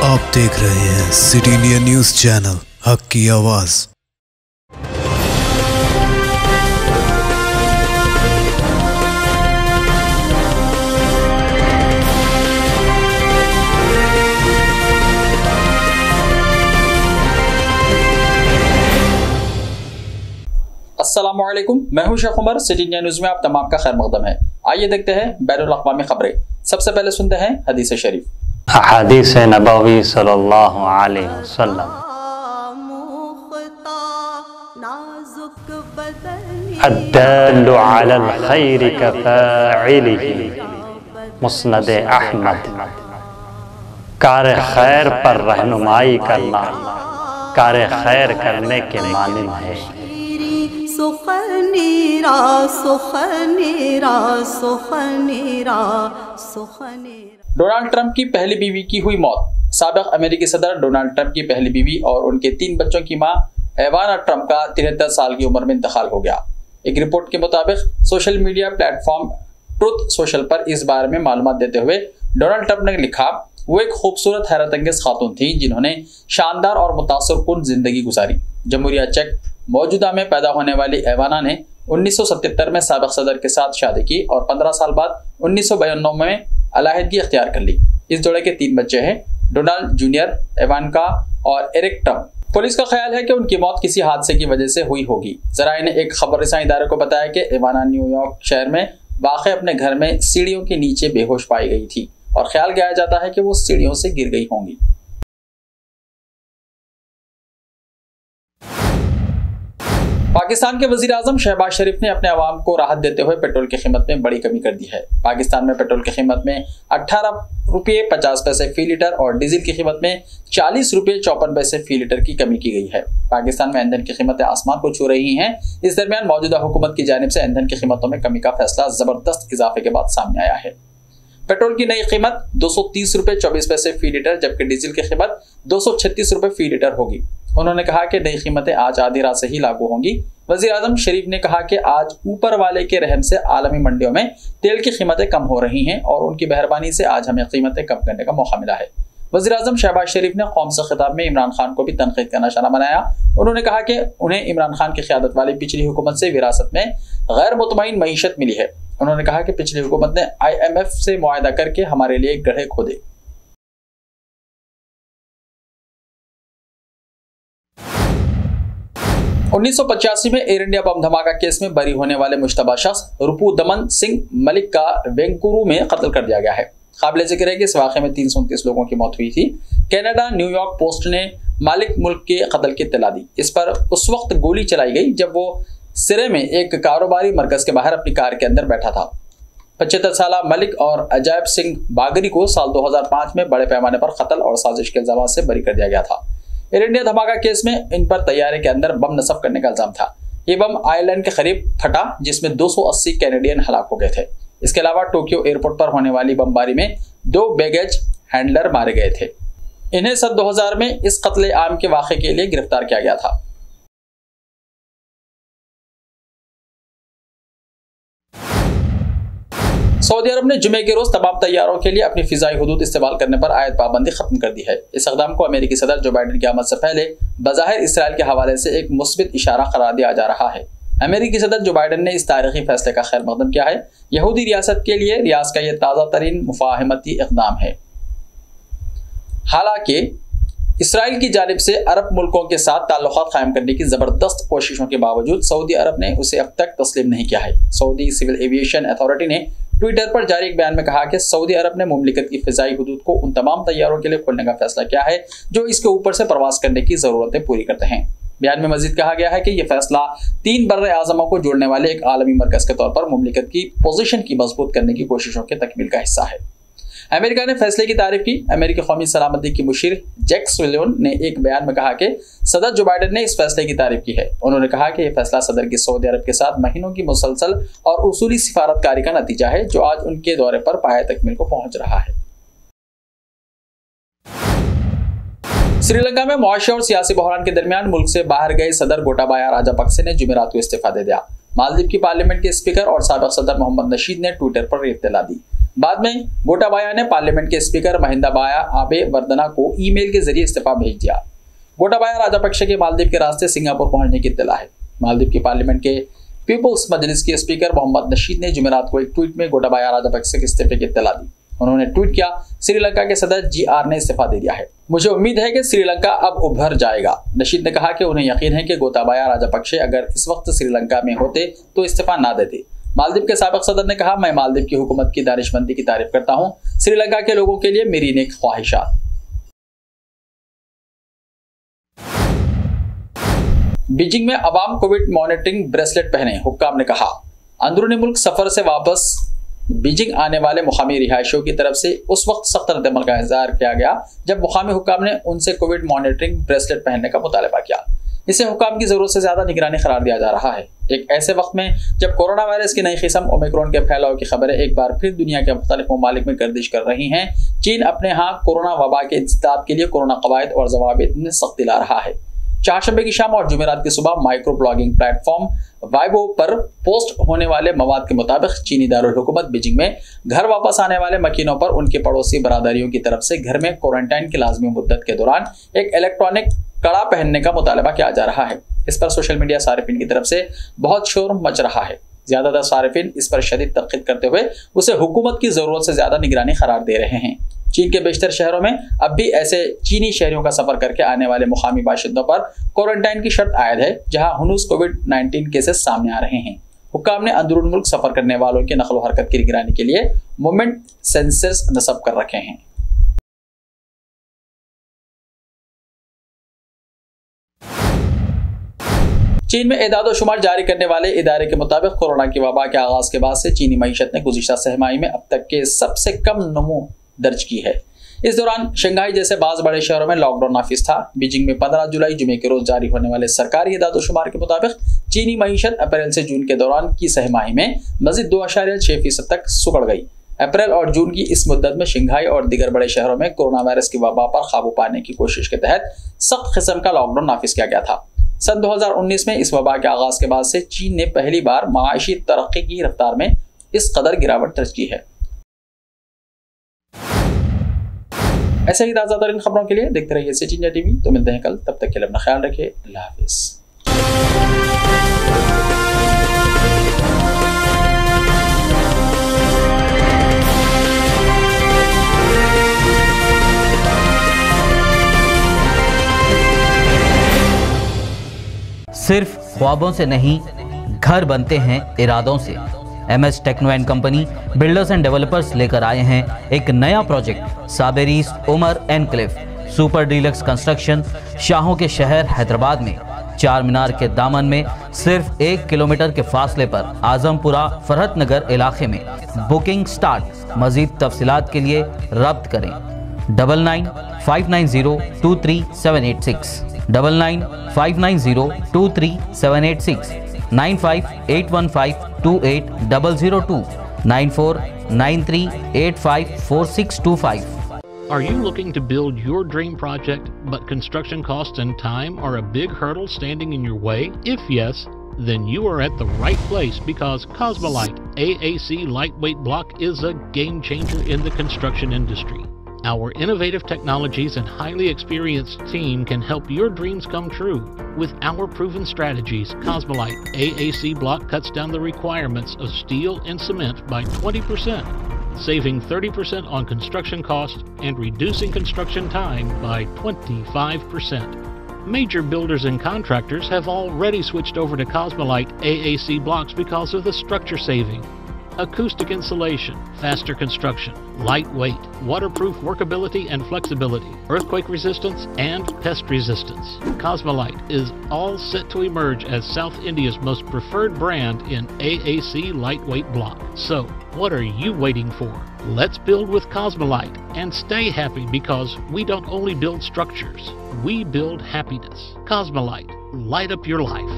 आप देख रहे हैं सिटी इंडिया न्यूज चैनल, हक की आवाज। अस्सलामुअलैकुम, मैं हूं Sheikh Umar. City India news में आप तमाम का खैर मकदम है। आइए देखते हैं बैनुल अक़वामी खबरें। सबसे पहले सुनते हैं हदीस शरीफ। हदीस नबवी सल्लल्लाहु अलैहि वसल्लम, अद्दालु अलल खैरि कफ़ाइलिही, मुस्नद अहमद। कार खैर पर रहनुमाई करना कार खैर करने के मानिंद है। सुखनेरा सुखनेरा सुखनेरा सुखनेरा। डोनाल्ड ट्रंप की पहली बीवी की हुई मौत। साबिक अमेरिकी सदर डोनाल्ड ट्रंप की पहली बीवी और उनके 3 बच्चों की मां इवाना ट्रंप का 73 साल की उम्र में इंतकाल हो गया। एक रिपोर्ट के मुताबिक social media platform truth social पर इस बारे में मालूमात देते हुए डोनाल्ड ट्रंप ने लिखा, वो एक खूबसूरत हैरत अंगेज खातून थी जिन्होंने शानदार और मुतासरकुन जिंदगी गुजारी। जमहूरिया चेक मौजूदा में पैदा होने वाली इवाना ने 1977 में साबिक सदर के साथ शादी की और 15 साल बाद 1992 में अलहदगी इख्तियार कर ली। इस जोड़े के 3 बच्चे हैं, डोनाल्ड जूनियर, इवानका और एरिक ट्रंप। पुलिस का ख्याल है कि उनकी मौत किसी हादसे की वजह से हुई होगी। जराए ने एक खबर रसाई इदारे को बताया कि इवाना न्यूयॉर्क शहर में वाक़ अपने घर में सीढ़ियों के नीचे बेहोश पाई गई थी और ख्याल किया जाता है कि वो सीढ़ियों से गिर गई होंगी। पाकिस्तान के वजीर आजम शहबाज शरीफ ने अपने अवाम को राहत देते हुए पेट्रोल की कीमत में बड़ी कमी कर दी है। पाकिस्तान में पेट्रोल की कीमत में 18 रुपये 50 पैसे फी लीटर और डीजल की कीमत में 40 रुपये 54 पैसे फी लीटर की कमी की गई है। पाकिस्तान में ईंधन की कीमतें आसमान को छू रही हैं। इस दरमियान मौजूदा हुकूमत की जानिब से ईंधन की कीमतों में कमी का फैसला जबरदस्त इजाफे के बाद सामने आया है। पेट्रोल की नई कीमत 230 रुपये 24 पैसे फी लीटर जबकि डीजल की कीमत 236 रुपये फी लीटर होगी। उन्होंने कहा कि नई कीमतें आज आधी रात से ही लागू होंगी। वज़ीर आज़म शरीफ ने कहा कि आज ऊपर वाले के रहम से आलमी मंडियों में तेल की कीमतें कम हो रही हैं और उनकी मेहरबानी से आज हमें कीमतें कम करने का मौका मिला है। वज़ीर आज़म शहबाज शरीफ ने कौम से खिताब में इमरान खान को भी तनकीद का निशाना बनाया। उन्होंने कहा कि उन्हें इमरान खान की क़यादत वाली पिछली हुकूमत से विरासत में गैर मुतमईन मईशत मिली है। उन्होंने कहा कि पिछली हुकूमत ने IMF से मुआहदा करके हमारे लिए गड्ढे खोदे। उन्नीस 1985 में एयर इंडिया बम धमाका केस में बरी होने वाले मुश्तबा शख्स रुपू दमन सिंह मलिक का वेंकुरू में कत्ल कर दिया गया है। काबिल जिक्र है कि इस वाक़े में 329 लोगों की मौत हुई थी। कनाडा न्यूयॉर्क पोस्ट ने मालिक मुल्क के कत्ल की इत्तला दी। इस पर उस वक्त गोली चलाई गई जब वो सिरे में एक कारोबारी मरकज के बाहर अपनी कार के अंदर बैठा था। 75 साल मलिक और अजायब सिंह बागरी को साल 2005 में बड़े पैमाने पर कत्ल और साजिश के इल्जाम से बरी कर दिया गया था। एयर इंडिया धमाका केस में इन पर तैयारे के अंदर बम नस्ब करने का इल्जाम था। ये बम आयरलैंड के करीब फटा जिसमें 280 कैनेडियन हलाक हो गए थे। इसके अलावा टोक्यो एयरपोर्ट पर होने वाली बमबारी में 2 बैगेज हैंडलर मारे गए थे। इन्हें सन 2000 में इस कत्ले आम के वाक़े के लिए गिरफ्तार किया गया था। सऊदी अरब ने जुमे के रोज तमाम तैयारों के लिए अपनी फिजाई हुदूद इस्तेमाल करने पर आयत पाबंदी खत्म कर दी है। इस इक़दाम को अमेरिकी सदर जो बाइडेन की आमद से पहले बज़ाहिर इसराइल के हवाले से एक मुस्बित इशारा करार दिया जा रहा है। अमेरिकी सदर जो बाइडेन ने इस तारीखी फैसले का खैर मकदम किया है। यहूदी रियासत के लिए रियाज का यह ताज़ा तरीन मुफाहमती इक़दाम है। हालांकि इसराइल की जानिब से अरब मुल्कों के साथ ताल्लुकात कायम करने की ज़बरदस्त कोशिशों के बावजूद सऊदी अरब ने उसे अब तक तस्लीम नहीं किया है। सऊदी सिविल एविएशन अथॉरिटी ने ट्विटर पर जारी एक बयान में कहा कि सऊदी अरब ने मुमलिकत की फिजाई हुदूद को उन तमाम तैयारों के लिए खोलने का फैसला किया है जो इसके ऊपर से प्रवास करने की ज़रूरतें पूरी करते हैं। बयान में मजीद कहा गया है कि यह फैसला 3 बर्रे आज़मों को जोड़ने वाले एक आलमी मरकज़ के तौर पर मुमलिकत की पोजीशन की मजबूत करने की कोशिशों के तकमील का हिस्सा है। अमेरिका ने फैसले की तारीफ की। अमेरिकी कौमी सलामती की मुशीर जैक सुलिवन ने एक बयान में कहा कि सदर जो बाइडेन ने इस फैसले की तारीफ की है। उन्होंने कहा कि यह फैसला सदर की सऊदी अरब के साथ महीनों की मुसलसल और उसूली सिफारतकारी का नतीजा है जो आज उनके दौरे पर पाया तकमील को पहुंच रहा है। श्रीलंका में मुआशी और सियासी बहरान के दरमियान मुल्क से बाहर गए सदर गोटाबाया राजापक्से ने जुमेरात को इस्तीफा दे दिया। मालदीव की पार्लियामेंट के स्पीकर और साबिक सदर मोहम्मद नशीद ने ट्विटर पर इत्तला दी। बाद में गोटाबाया ने पार्लियामेंट के स्पीकर महिंदाबाया आबे वर्दना को ईमेल के जरिए इस्तीफा भेज दिया। गोटाबाया राजापक्षे के मालदीव के रास्ते सिंगापुर पहुंचने की इत्तला है। मालदीव की पार्लियामेंट के पीपुल्स मजलिस के स्पीकर मोहम्मद नशीद ने जुमेरात को एक ट्वीट में गोटाबाया राजापक्षे के इस्तीफे की इत्तला दी। उन्होंने ट्वीट किया, श्रीलंका के सदर GR ने इस्तीफा दे दिया है। मुझे उम्मीद है कि श्रीलंका अब उभर जाएगा। नशीद ने कहा कि उन्हें यकीन है कि गोटाबाया राजापक्षे अगर इस वक्त श्रीलंका में होते तो इस्तीफा ना देते। मालदीव के साबिक सदर ने कहा, मैं मालदीव की हुकूमत की दानिशमंदी की तारीफ करता हूं। श्रीलंका के लोगों के लिए मेरी नेक ख्वाहिशात। बीजिंग में अवाम कोविड मॉनिटरिंग ब्रेसलेट पहने, हुक्काम ने कहा। अंदरूनी मुल्क सफर से वापस बीजिंग आने वाले मुकामी रिहायशियों की तरफ से उस वक्त सख्त रद्दअमल का इंतजार किया गया जब मुकामी हुक्काम ने उनसे कोविड मॉनिटरिंग ब्रेसलेट पहनने का मुतालबा किया। इसे हुक्काम की जरूरत से ज्यादा निगरानी करार दिया जा रहा है। एक ऐसे वक्त में जब कोरोना वायरस की नई किस्म ओमिक्रॉन के फैलाव की खबरें एक बार फिर दुनिया के मुख्तलिफ ममालिक में गर्दिश कर रही हैं, चीन अपने यहाँ कोरोना वबा के इंसदाद के लिए कोरोना कवायद और ज़वाबित में सख्ती ला रहा है। चारशंबे की शाम और जुमेरात की सुबह माइक्रो ब्लॉगिंग प्लेटफॉर्म वाइबो पर पोस्ट होने वाले मवाद के मुताबिक चीनी दारुल हुकूमत बीजिंग में घर वापस आने वाले मकीनों पर उनके पड़ोसी बरादरियों की तरफ से घर में क्वारंटाइन की लाजमी मुद्दत के दौरान एक इलेक्ट्रॉनिक कड़ा पहनने का मुतालबा किया जा रहा है। इस पर सोशल मीडिया सारिफिन की तरफ से बहुत शोर मच रहा है। ज्यादातर सारिफिन इस पर शदीद तनकीद करते हुए उसे हुकूमत की जरूरत से ज्यादा निगरानी करार दे रहे हैं। चीन के बेशतर शहरों में अब भी ऐसे चीनी शहरियों का सफर करके आने वाले मुकामी बाशिंदों पर क्वारंटाइन की शर्त आयद है, जहां हुनूस कोविड-19 केसेस सामने आ रहे हैं। हुक्काम ने अंदरून मुल्क सफर करने वालों की नकलो हरकत की निगरानी के लिए मूवमेंट सेंसर्स नस्ब कर रखे हैं। चीन में एदाद शुमार जारी करने वाले इदारे के मुताबिक कोरोना की वबा के आगाज के बाद से चीनी मईशत ने गुज़िश्ता सहमाही में अब तक के सबसे कम नमो दर्ज की है। इस दौरान शंघाई जैसे बाज़ बड़े शहरों में लॉकडाउन नाफिज था। बीजिंग में 15 जुलाई जुमे के रोज जारी होने वाले सरकारी एदाद शुमार के मुताबिक चीनी मईशत अप्रैल से जून के दौरान की सहमाही में मजीद 2.6% तक सुकड़ गई। अप्रैल और जून की इस मुद्दत में शंघाई और दीगर बड़े शहरों में कोरोना वायरस की वबा पर काबू पाने की कोशिश के तहत सख्त किस्म का लॉकडाउन नाफिज किया गया था। सन 2019 में इस वबा के आगाज के बाद से चीन ने पहली बार माशी तरक्की की रफ्तार में इस कदर गिरावट दर्ज की है। ऐसे ही ताज़ा तरीन खबरों के लिए देखते रहिए सिटी इंडिया टीवी। तो मिलते हैं कल, तब तक के लिए अपना ख्याल रखिए। अल्लाह हाफिज़। सिर्फ ख्वाबों से नहीं, घर बनते हैं इरादों से। MS techno and company builders and developers लेकर आए हैं एक नया प्रोजेक्ट साबेरीज Umar enclave super deluxe construction. शाहों के शहर हैदराबाद में चार मीनार के दामन में सिर्फ 1 किलोमीटर के फासले पर आजमपुरा फरहत नगर इलाके में। Booking start. मजीद तफसीलात के लिए रब्त करें 9959023786 9959023786 9581528002 9493854625। Are you looking to build your dream project, but construction costs and time are a big hurdle standing in your way? If yes, then you are at the right place, because Cosmolite AAC lightweight block is a game changer in the construction industry. Our innovative technologies and highly experienced team can help your dreams come true. With our proven strategies, Cosmolite AAC block cuts down the requirements of steel and cement by 20%, saving 30% on construction costs and reducing construction time by 25%. Major builders and contractors have already switched over to Cosmolite AAC blocks because of the structure saving. Acoustic insulation, faster construction, lightweight, waterproof workability and flexibility, earthquake resistance and pest resistance. Cosmolite is all set to emerge as South India's most preferred brand in AAC lightweight block. So, what are you waiting for? Let's build with Cosmolite and stay happy, because we don't only build structures, we build happiness. Cosmolite, light up your life.